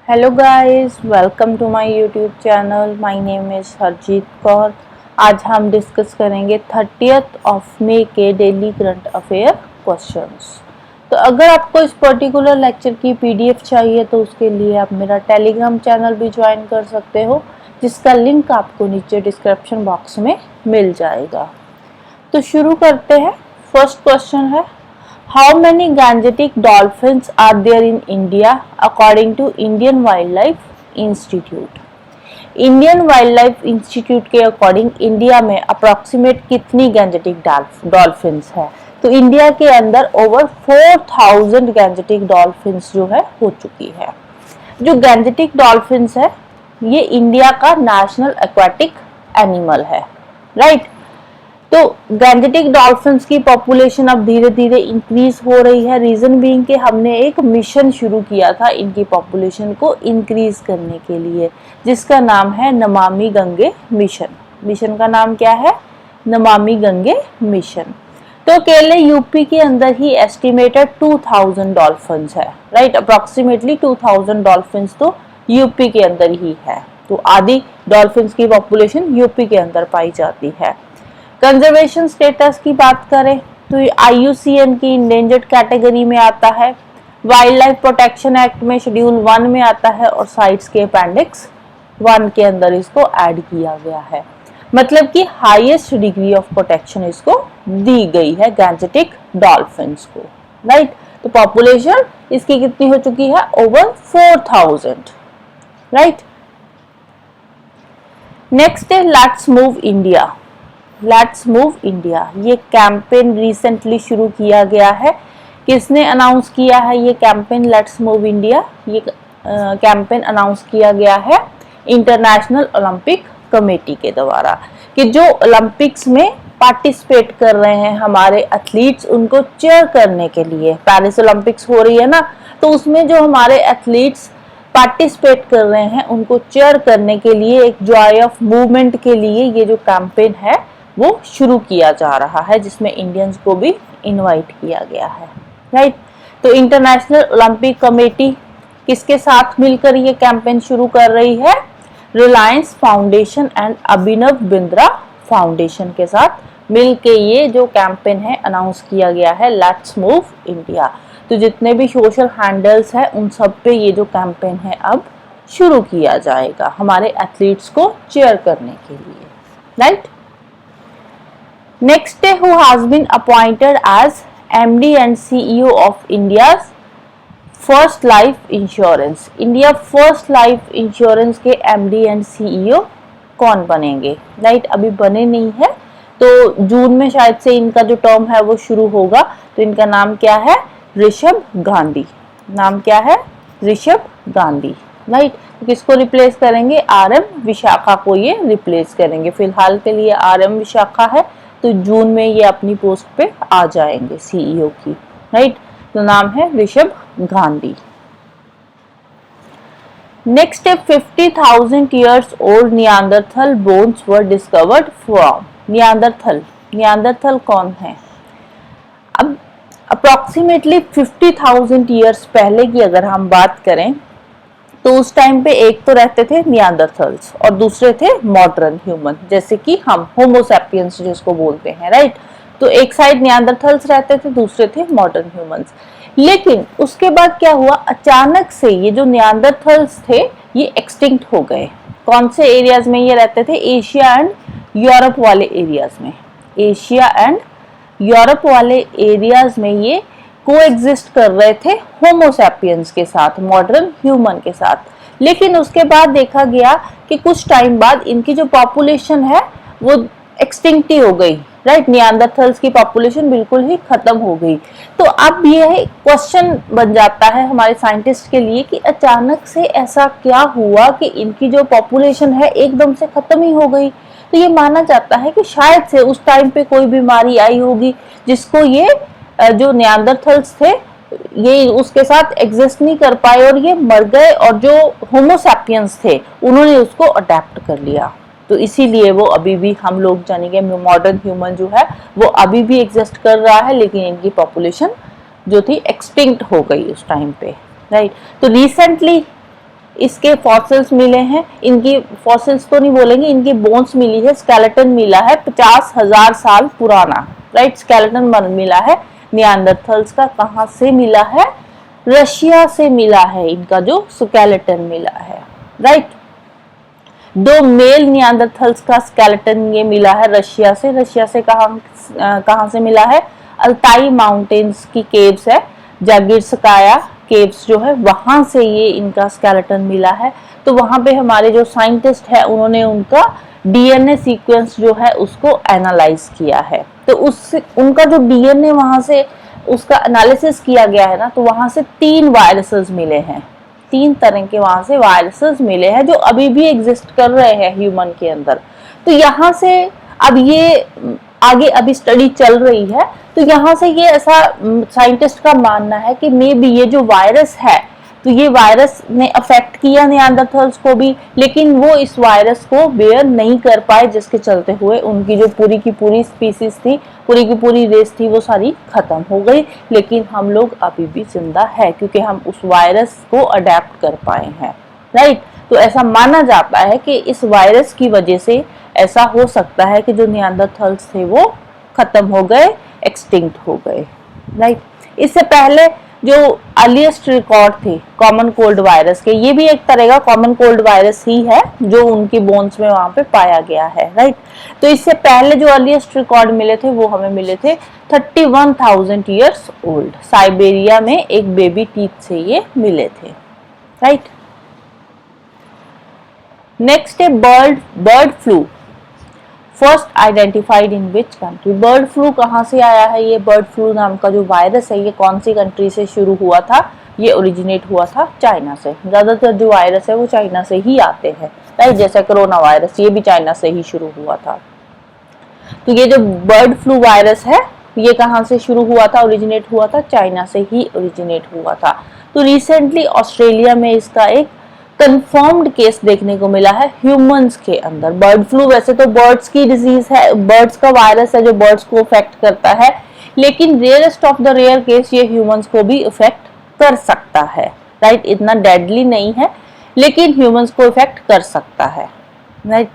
Hello guys, welcome to my YouTube channel. My name is Harjeet Kaur. आज हम discuss करेंगे 30th of May के daily current affair questions. तो अगर आपको इस पर्टिकुलर लेक्चर की पीडीएफ चाहिए तो उसके लिए आप मेरा टेलीग्राम चैनल भी ज्वाइन कर सकते हो, जिसका लिंक आपको नीचे डिस्क्रिप्शन बॉक्स में मिल जाएगा। तो शुरू करते हैं। फर्स्ट क्वेश्चन है, How many Gangetic dolphins are there in India according to Indian Wildlife Institute? Indian wild life institute के अकॉर्डिंग इंडिया में अप्रोक्सीमेट कितनी गैंजेटिक डॉल्फिन्स है? तो इंडिया के अंदर ओवर 4000 गैंजेटिक डॉल्फिन्स जो है हो चुकी है। जो गैंजेटिक डॉल्फिन्स है ये इंडिया का नेशनल एक्वाटिक एनिमल है, राइट। तो गैंजेटिक डॉल्फिन्स की पॉपुलेशन अब धीरे धीरे इंक्रीज हो रही है। रीजन बीइंग कि हमने एक मिशन शुरू किया था इनकी पॉपुलेशन को इंक्रीज करने के लिए, जिसका नाम है नमामि गंगे मिशन। मिशन का नाम क्या है? नमामि गंगे मिशन। तो अकेले यूपी के अंदर ही एस्टिमेटेड 2000 डॉल्फिन्स है, राइट। अप्रोक्सीमेटली 2000 डॉल्फिन्स तो यूपी के अंदर ही है। तो आधी डॉल्फिन्स की पॉपुलेशन यूपी के अंदर पाई जाती है। कंजर्वेशन स्टेटस की बात करें तो IUCN की इंडेंजर्ड कैटेगरी में आता है। वाइल्ड लाइफ प्रोटेक्शन एक्ट में शेड्यूल 1 में आता है और साइट्स के अपेंडिक्स 1 के अंदर इसको ऐड किया गया है। मतलब कि हाईएस्ट डिग्री ऑफ प्रोटेक्शन इसको दी गई है गैंजेटिक डॉल्फिन्स को, राइट। तो पॉपुलेशन इसकी कितनी हो चुकी है? Over 4000, right. नेक्स्ट है let's move India. Let's move India ये कैंपेन रिसेंटली शुरू किया गया है। किसने अनाउंस किया है ये कैंपेन लेट्स मूव इंडिया? ये कैंपेन अनाउंस किया गया है इंटरनेशनल ओलंपिक कमेटी के द्वारा, कि जो ओलंपिक्स में पार्टिसिपेट कर रहे हैं हमारे एथलीट्स, उनको चीयर करने के लिए। पेरिस ओलंपिक्स हो रही है ना, तो उसमें जो हमारे एथलीट्स पार्टिसिपेट कर रहे हैं उनको चीयर करने के लिए, एक जॉय ऑफ मूवमेंट के लिए ये जो कैंपेन है वो शुरू किया जा रहा है, जिसमें इंडियंस को भी इनवाइट किया गया है, राइट। तो इंटरनेशनल ओलंपिक कमेटी किसके साथ मिलकर ये कैंपेन शुरू कर रही है? Reliance foundation and Abhinav Bindra foundation के साथ मिलके ये जो कैंपेन है अनाउंस किया गया है लेट्स मूव इंडिया। तो जितने भी सोशल हैंडल्स हैं उन सब पे ये जो कैंपेन है अब शुरू किया जाएगा हमारे एथलीट्स को चीयर करने के लिए, right. Next who has been appointed as MD and CEO of India's First Life Insurance? India First Life Insurance के MD and CEO कौन बनेंगे? राइट, अभी बने नहीं है, तो जून में शायद से इनका जो टर्म है वो शुरू होगा। तो इनका नाम क्या है? ऋषभ गांधी। नाम क्या है? ऋषभ गांधी, राइट। तो किसको रिप्लेस करेंगे? RM विशाखा को ये रिप्लेस करेंगे। फिलहाल के लिए RM विशाखा है, तो जून में ये अपनी पोस्ट पे आ जाएंगे CEO की, राइट। तो नाम है ऋषभ गांधी। नेक्स्ट है 50,000 years old Neanderthal bones were discovered from. Neanderthal कौन है? अब अप्रोक्सीमेटली 50,000 years पहले की अगर हम बात करें तो उस टाइम पे एक तो रहते थे नियांदरथल्स और दूसरे थे मॉडर्न ह्यूमन, जैसे कि हम होमोसैपियंस जिसको बोलते हैं, राइट। तो एक साइड नियांदरथल्स रहते थे, दूसरे थे मॉडर्न ह्यूमंस। लेकिन उसके बाद क्या हुआ? अचानक से ये जो नियांदरथल्स थे ये एक्सटिंक्ट हो गए। कौन से एरियाज में ये रहते थे? एशिया एंड यूरोप वाले एरियाज में। एशिया एंड यूरोप वाले एरियाज में ये कोएग्जिस्ट कर रहे थे होमोसैपियंस के साथ, मॉडर्न ह्यूमन के साथ। लेकिन उसके बाद देखा गया कि कुछ टाइम बाद इनकी जो पॉपुलेशन है वो एक्सटिंक्ट ही हो गई, राइट। नियांदरथल्स की पॉपुलेशन बिल्कुल ही खत्म हो गई। तो अब ये क्वेश्चन बन जाता है हमारे साइंटिस्ट के लिए कि अचानक से ऐसा क्या हुआ कि इनकी जो पॉपुलेशन है एकदम से खत्म ही हो गई। तो ये माना जाता है कि शायद से उस टाइम पे कोई बीमारी आई होगी जिसको ये जो नियांदरथल्स थे ये उसके साथ एग्जिस्ट नहीं कर पाए और ये मर गए, और जो होमोसैपियंस थे उन्होंने उसको अडेप्ट कर लिया। तो इसीलिए वो अभी भी हम लोग जानेंगे मॉडर्न ह्यूमन जो है वो अभी भी एग्जिस्ट कर रहा है, लेकिन इनकी पॉपुलेशन जो थी एक्सटिंक्ट हो गई उस टाइम पे, राइट। तो रिसेंटली इसके फॉसिल्स मिले हैं, इनकी फॉसिल्स तो नहीं बोलेंगे, इनकी बोन्स मिली है, स्केलेटन मिला है 50,000 साल पुराना, राइट। स्केलेटन मिला है नियांडरथल्स का। कहाँ से मिला है? रशिया से मिला है इनका जो स्केलेटन मिला है, राइट। दो मेल नियांडरथल्स का स्केलेटन ये मिला है रशिया से। रशिया से कहाँ से मिला है? अल्ताई माउंटेन्स की केव्स है, जागिर्स्काया केव्स जो है, वहां से ये इनका स्केलेटन मिला है। तो वहां पे हमारे जो साइंटिस्ट है उन्होंने उनका डीएनए सीक्वेंस जो है उसको एनालाइज किया है। तो उससे उनका जो डीएनए वहां से उसका एनालिसिस किया गया है ना, तो वहां से 3 वायरसेस मिले हैं, 3 तरह के वहां से वायरसेस मिले हैं जो अभी भी एग्जिस्ट कर रहे हैं ह्यूमन के अंदर। तो यहाँ से अब ये आगे अभी स्टडी चल रही है, तो यहाँ से ये ऐसा साइंटिस्ट का मानना है कि मे बी ये जो वायरस है, तो ये वायरस ने अफेक्ट किया नियांडरथल्स को भी, लेकिन वो इस वायरस को बेयर नहीं कर पाए, जिसके चलते हुए उनकी जो पूरी की पूरी स्पीसीज थी, पूरी की पूरी रेस थी, वो सारी खत्म हो गई। लेकिन हम लोग अभी भी जिंदा है क्योंकि हम उस वायरस को अडेप्ट कर पाए हैं, राइट। तो ऐसा माना जाता है कि इस वायरस की वजह से ऐसा हो सकता है कि जो नियांडरथल्स थे वो खत्म हो गए, एक्सटिंक्ट हो गए, राइट। इससे पहले जो अर्लीस्ट रिकॉर्ड थे कॉमन कोल्ड वायरस के, ये भी एक तरह का कॉमन कोल्ड वायरस ही है जो उनकी बोन्स में वहां पे पाया गया है, राइट। तो इससे पहले जो अर्लीस्ट रिकॉर्ड मिले थे वो हमें मिले थे 31,000 ईयर्स ओल्ड, साइबेरिया में एक बेबी टीथ से ये मिले थे, राइट। नेक्स्ट है bird flu, first identified in which country. Bird flu कहाँ से आया है? ये बर्ड फ्लू नाम का जो वायरस है ये कौन सी कंट्री से शुरू हुआ था? ये ओरिजिनेट हुआ था चाइना से। ज्यादातर जो वायरस है वो चाइना से ही आते हैं, राइट। जैसे कोरोना वायरस, ये भी चाइना से ही शुरू हुआ था। तो ये जो बर्ड फ्लू वायरस है ये कहाँ से शुरू हुआ था, ओरिजिनेट हुआ था? चाइना से ही ओरिजिनेट हुआ था। तो रिसेंटली ऑस्ट्रेलिया में इसका एक कंफर्म्ड केस देखने को मिला है ह्यूमंस के अंदर। बर्ड फ्लू वैसे तो बर्ड्स की डिजीज है, बर्ड्स का वायरस है जो बर्ड्स को अफेक्ट करता है, लेकिन rarest of the rare case ये ह्यूमंस को भी अफेक्ट कर सकता है, राइट। इतना डेडली नहीं है लेकिन ह्यूमंस को अफेक्ट कर सकता है, राइट।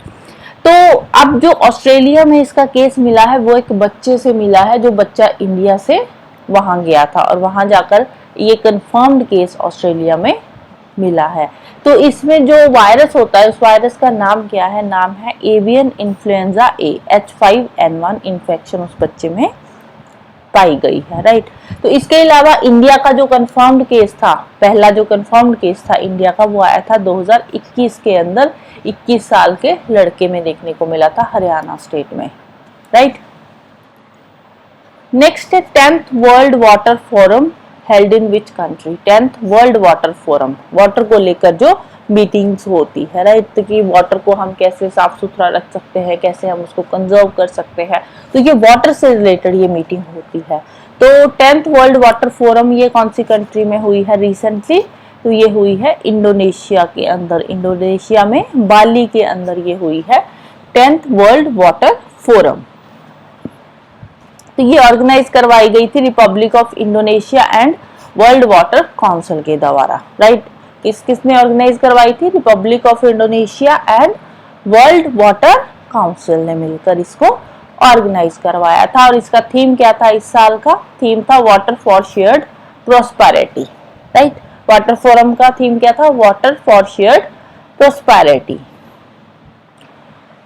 तो अब जो ऑस्ट्रेलिया में इसका केस मिला है वो एक बच्चे से मिला है, जो बच्चा इंडिया से वहां गया था और वहां जाकर ये कंफर्म्ड केस ऑस्ट्रेलिया में मिला है। तो इसमें जो वायरस होता है उस वायरस का नाम क्या है? नाम है एवियन इन्फ्लुएंजा ए, H5N1 इन्फेक्शन उस बच्चे में पाई गई है, राइट। तो इसके अलावा इंडिया का जो कंफर्म्ड केस था, पहला जो कंफर्म्ड केस था इंडिया का, वो आया था 2021 के अंदर, 21 साल के लड़के में देखने को मिला था हरियाणा स्टेट में, राइट। नेक्स्ट है 10th world water forum held in which country. 10th world water forum, water को लेकर जो मीटिंग्स होती है, राइट। तो कि वाटर को हम कैसे साफ सुथरा रख सकते हैं, कैसे हम उसको कंजर्व कर सकते हैं, तो ये वाटर से रिलेटेड ये मीटिंग होती है। तो 10th वर्ल्ड वाटर फोरम ये कौन सी कंट्री में हुई है रिसेंटली? तो ये हुई है इंडोनेशिया के अंदर, इंडोनेशिया में बाली के अंदर ये हुई है 10th वर्ल्ड वाटर फोरम। तो ये ऑर्गेनाइज करवाई गई थी Republic of Indonesia and world water council के द्वारा, राइट। किसने ऑर्गेनाइज करवाई थी? Republic of Indonesia and world water council ने मिलकर इसको ऑर्गेनाइज करवाया था। और इसका थीम क्या था? इस साल का थीम था water for shared prosperity, right. Water forum का थीम क्या था? Water for shared prosperity.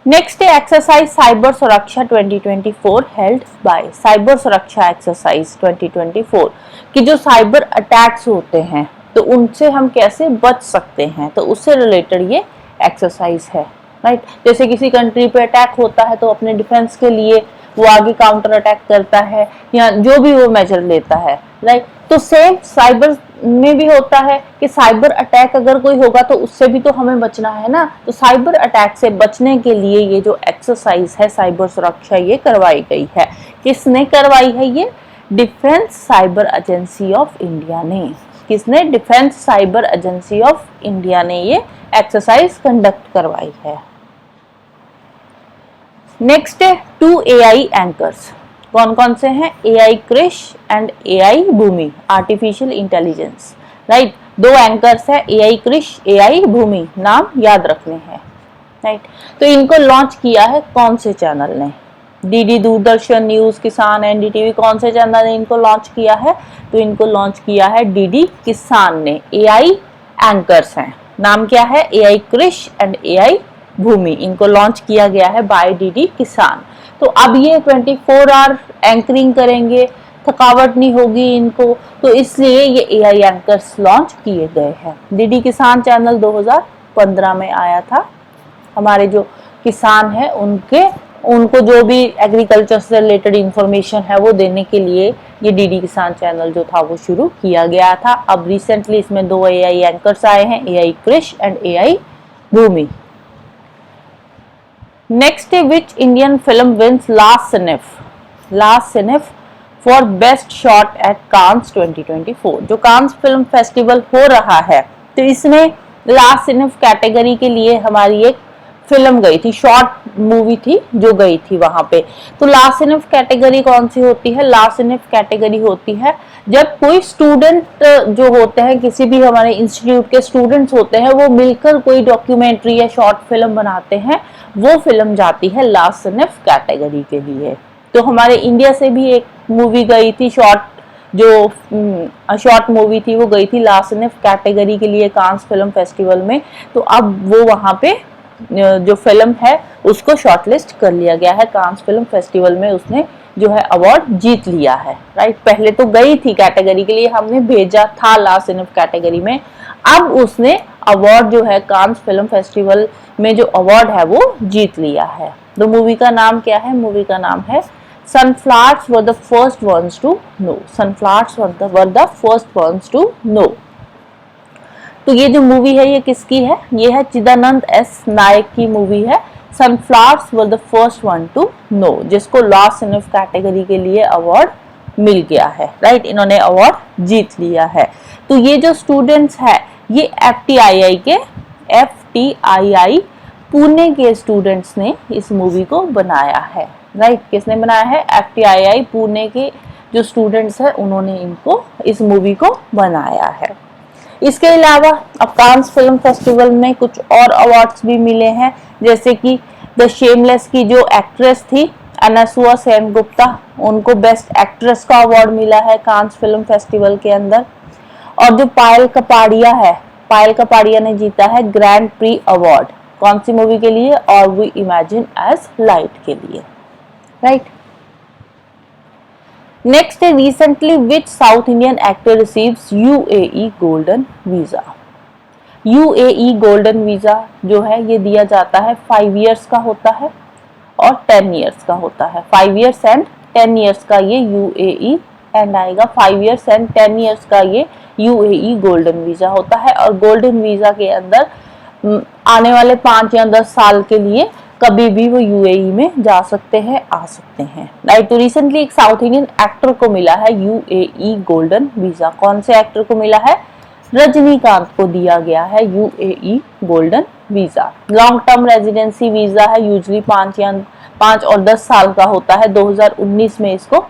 Next है एक्सरसाइज साइबर सुरक्षा 2024 हेल्ड बाय। साइबर सुरक्षा एक्सरसाइज 2024 कि जो साइबर अटैक्स होते हैं तो उनसे हम कैसे बच सकते हैं, तो उससे रिलेटेड ये एक्सरसाइज है, राइट। जैसे किसी कंट्री पे अटैक होता है तो अपने डिफेंस के लिए वो आगे काउंटर अटैक करता है या जो भी वो मेजर लेता है, राइट। तो सेम साइबर में भी होता है कि साइबर अटैक अगर कोई होगा तो उससे भी तो हमें बचना है ना। तो साइबर अटैक से बचने के लिए ये जो एक्सरसाइज है साइबर सुरक्षा ये करवाई गई है। किसने करवाई है ये? Defence cyber agency of India ने। किसने? Defence cyber agency of India ने ये एक्सरसाइज कंडक्ट करवाई है। नेक्स्ट है 2 AI एंकर्स। कौन कौन से हैं? AI Krish and AI Bhoomi, artificial intelligence, right. दो एंकर्स है, एआई कृष, एआई भूमि, नाम याद रखने हैं, राइट। तो इनको लॉन्च किया है कौन से चैनल ने? डीडी, दूरदर्शन, न्यूज, किसान, एनडीटीवी, कौन से चैनल ने इनको लॉन्च किया है? तो इनको लॉन्च किया है डीडी किसान ने। एआई एंकर्स हैं, नाम क्या है? एआई कृष एंड एआई भूमि, इनको लॉन्च किया गया है बाय डीडी किसान। तो अब ये 24 आवर एंकरिंग करेंगे, थकावट नहीं होगी इनको, तो इसलिए ये एआई एंकर्स लॉन्च किए गए हैं। डीडी किसान चैनल 2015 में आया था। हमारे जो किसान है उनको जो भी एग्रीकल्चर से रिलेटेड इंफॉर्मेशन है वो देने के लिए ये डीडी किसान चैनल जो था वो शुरू किया गया था। अब रिसेंटली इसमें दो एआई एंकर्स आए हैं, AI Krish and AI Bhoomi. Next है which Indian film wins last Cinef for best short at Cannes 2024। जो कांस फिल्म फेस्टिवल हो रहा है तो इसमें लास्ट सिनिफ कैटेगरी के लिए हमारी एक फिल्म गई थी, शॉर्ट मूवी थी जो गई थी वहां पे। तो लास्ट सिनिफ कैटेगरी कौन सी होती है? लास्ट सिनिफ कैटेगरी होती है जब कोई स्टूडेंट जो होते हैं, किसी भी हमारे इंस्टीट्यूट के स्टूडेंट्स होते हैं, वो मिलकर कोई डॉक्यूमेंट्री या शॉर्ट फिल्म बनाते हैं, वो फिल्म जाती है लास्ट सिनिफ कैटेगरी के लिए। तो हमारे इंडिया से भी एक मूवी गई थी, शॉर्ट मूवी थी, वो गई थी लास्ट सिनिफ कैटेगरी के लिए कांस फिल्म फेस्टिवल में। तो अब वो वहां पे जो फिल्म है उसको शॉर्टलिस्ट कर लिया गया है कांस फिल्म फेस्टिवल में, उसने जो है अवार्ड जीत लिया है, राइट। पहले तो गई थी कैटेगरी के लिए, हमने भेजा था लास्ट सिनिफ कैटेगरी में, अब उसने अवार्ड जो है कांस फिल्म फेस्टिवल में जो अवार्ड है वो जीत लिया है। तो मूवी का नाम क्या है? मूवी का नाम है sunflowers were the first ones to know. Sunflowers were the first ones to know. तो ये जो मूवी है ये किसकी है? ये है चिदानंद एस नायक की मूवी है, sunflowers were the first one to know, जिसको लास्ट सिनिफ कैटेगरी के लिए अवार्ड मिल गया है, राइट। इन्होंने अवार्ड जीत लिया है। तो ये जो स्टूडेंट्स है ये एफटीआईआई पुणे के स्टूडेंट्स ने इस मूवी को बनाया है, राइट। किसने बनाया है? एफटीआईआई पुणे के जो स्टूडेंट्स है उन्होंने इस मूवी को बनाया है। इसके अलावा अब कांस फिल्म फेस्टिवल में कुछ और अवार्ड्स भी मिले हैं, जैसे कि द शेमलेस की जो एक्ट्रेस थी अनसुआ सेनगुप्ता, उनको बेस्ट एक्ट्रेस का अवार्ड मिला है कांस फिल्म फेस्टिवल के अंदर। और जो पायल कपाड़िया है, पायल कपाड़िया ने जीता है ग्रैंड प्री अवार्ड, कौन सी मूवी के लिए? और वी इमेजिन एज लाइट के लिए, राइट। नेक्स्ट है recently which south Indian actor receives UAE golden visa. UAE golden visa जो है ये दिया जाता है 5 इयर्स का होता है और 10 इयर्स का होता है। 5 इयर्स एंड 10 इयर्स का ये यूएई एंड आएगा, 5 इयर्स एंड 10 इयर्स का ये यूएई गोल्डन वीजा होता है। और गोल्डन वीजा के अंदर आने वाले 5 या 10 साल के लिए कभी भी वो यूएई में जा सकते हैं, आ सकते हैं, राइट। तो रिसेंटली एक साउथ इंडियन एक्टर को मिला है यूएई गोल्डन वीजा। कौन से एक्टर को मिला है? रजनीकांत को दिया गया है UAE golden visa. Long term residency visa है, यूजुअली 5 और 10 साल का होता है। 2019 में इसको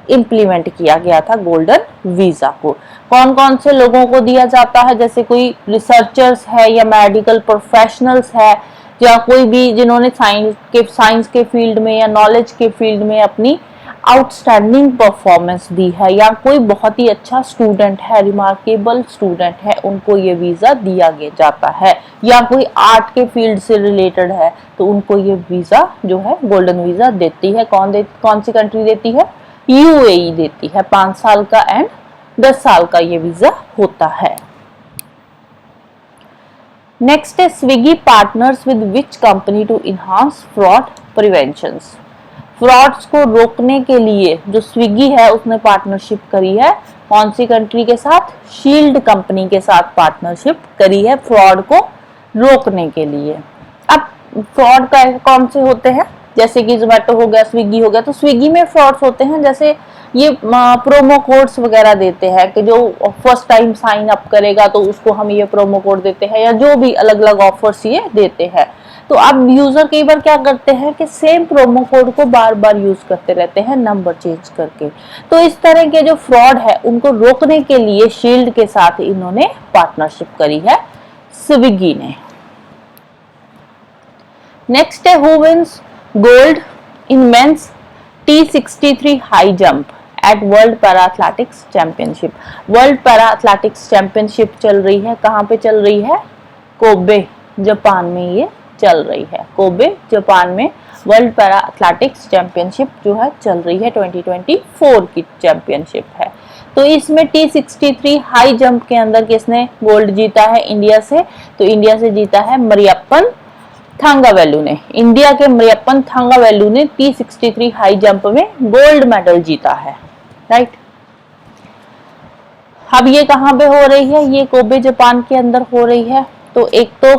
इम्प्लीमेंट किया गया था गोल्डन वीजा को। कौन कौन से लोगों को दिया जाता है? जैसे कोई रिसर्चर्स है या मेडिकल प्रोफेशनल्स है या कोई भी जिन्होंने साइंस के फील्ड में या नॉलेज के फील्ड में अपनी आउटस्टैंडिंग परफॉर्मेंस दी है, या कोई बहुत ही अच्छा स्टूडेंट है, रिमार्केबल स्टूडेंट है, उनको ये वीजा दिया जाता है। या कोई आर्ट के फील्ड से रिलेटेड है तो उनको ये वीजा जो है गोल्डन वीजा देती है। कौन सी कंट्री देती है? यूएई देती है। 5 साल का एंड 10 साल का ये वीजा होता है। नेक्स्ट है Swiggy partners with which company to enhance fraud preventions. Frauds को रोकने के लिए जो स्विगी है उसने पार्टनरशिप करी है कौन सी कंट्री के साथ? शील्ड कंपनी के साथ पार्टनरशिप करी है फ्रॉड को रोकने के लिए। अब फ्रॉड कौन से होते हैं? जैसे कि जोमेटो हो गया, स्विगी हो गया। तो स्विगी में फ्रॉड्स होते हैं, जैसे ये प्रोमो कोड्स वगैरह देते हैं कि जो फर्स्ट टाइम साइन अप करेगा तो उसको हम ये प्रोमो कोड देते हैं, या जो भी अलग अलग ऑफर्स ये देते हैं। तो अब यूजर कई बार क्या करते हैं कि सेम प्रोमो कोड को बार बार यूज करते रहते हैं नंबर चेंज करके। तो इस तरह के जो फ्रॉड है उनको रोकने के लिए शील्ड के साथ इन्होंने पार्टनरशिप करी है स्विगी ने। नेक्स्ट है who wins gold in men's T63 high jump at world para athletics championship. World para athletics championship चल रही है, कहाँ पे चल रही है? कोबे जापान में ये चल रही है। कोबे जापान में वर्ल्ड पैरा एथलेटिक्स चैंपियनशिप जो है चल रही है, 2024 की चैंपियनशिप है। तो इसमें T63 हाई जंप के अंदर किसने गोल्ड जीता है इंडिया से? तो इंडिया से जीता है मरियप्पन थांगावेलु ने। इंडिया के मरियप्पन थांगावेलु ने T63 हाई जंप में गोल्ड मेडल जीता है, राइट। अब ये कहाँ पे हो रही है? ये कोबे जापान के अंदर हो रही है। तो एक तो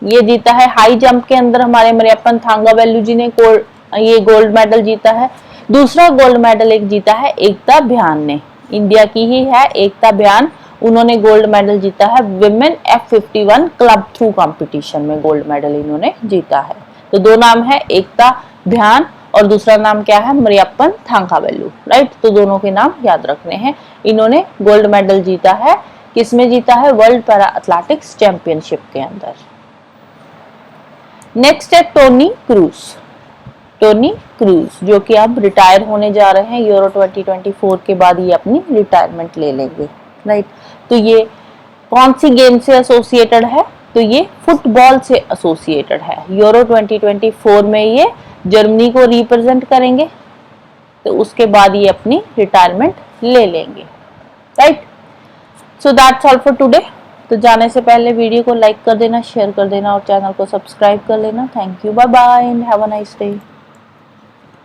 ये जीता है हाई जंप के अंदर हमारे मरियप्पन थांगावेलु जी ने ये गोल्ड मेडल जीता है। दूसरा गोल्ड मेडल एक जीता है एकता भयान ने, इंडिया की ही है एकता भयान, उन्होंने गोल्ड मेडल जीता है women F51 club through competition में गोल्ड मेडल इन्होंने जीता है। तो दो नाम है, एकता भयान और दूसरा नाम क्या है? मरियप्पन थांगावेलु, राइट। तो दोनों के नाम याद रखने हैं। इन्होंने गोल्ड मेडल जीता है, किसमें जीता है? वर्ल्ड पैरा एथलेटिक्स चैंपियनशिप के अंदर। नेक्स्ट है टोनी क्रूज। टोनी क्रूज जो कि अब रिटायर होने जा रहे हैं, यूरो 2024 के बाद ये अपनी रिटायरमेंट ले लेंगे, राइट। तो ये कौन सी गेम से एसोसिएटेड है? तो ये फुटबॉल से एसोसिएटेड है। यूरो 2024 में ये जर्मनी को रिप्रेजेंट करेंगे, तो उसके बाद ये अपनी रिटायरमेंट ले लेंगे, right. So that's all for today. तो जाने से पहले वीडियो को लाइक कर देना, शेयर कर देना और चैनल को सब्सक्राइब कर लेना। Thank you, bye bye and have a nice day.